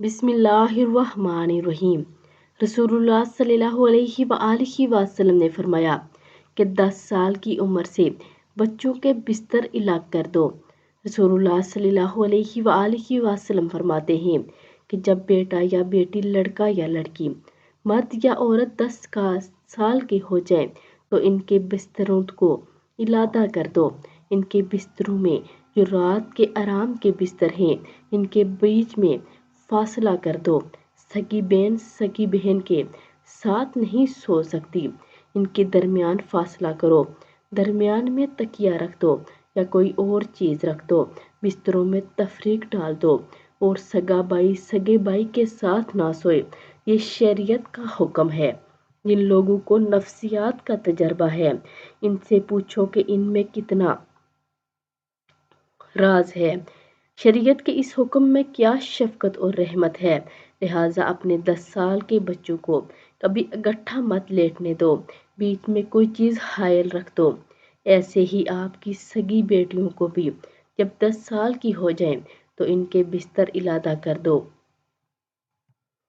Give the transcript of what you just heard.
بسم اللہ الرحمن الرحیم۔ رسول اللہ صلی اللہ علیہ وآلہ وسلم نے فرمایا کہ 10 سال کی عمر سے بچوں کے بستر الگ کر دو۔ رسول اللہ صلی اللہ علیہ وآلہ وسلم فرماتے ہیں کہ جب بیٹا یا بیٹی، لڑکا یا لڑکی، مرد یا عورت 10 سال کے ہو جائیں تو ان کے بستروں کو علیحدہ کر دو۔ ان کے بستروں میں جو رات کے آرام کے بستر ہیں ان کے بیچ میں فاصلہ کر دو۔ سگی بہن کے ساتھ نہیں سو سکتی، ان کے درمیان فاصلہ کرو، درمیان میں تکیہ رکھ دو یا کوئی اور چیز رکھ دو، بستروں میں تفریق ڈال دو، اور سگا بھائی سگے بھائی کے ساتھ نہ سوئے۔ یہ شریعت کا حکم ہے۔ جن لوگوں کو نفسیات کا تجربہ ہے ان سے پوچھو کہ ان میں کتنا راز ہے۔ شریعت کے اس حکم میں کیا شفقت اور رحمت ہے۔ لہٰذا اپنے 10 سال کے بچوں کو کبھی اکٹھا مت لیٹنے دو، بیچ میں کوئی چیز حائل رکھ دو۔ ایسے ہی آپ کی سگی بیٹیوں کو بھی جب 10 سال کی ہو جائیں تو ان کے بستر علیحدہ کر دو۔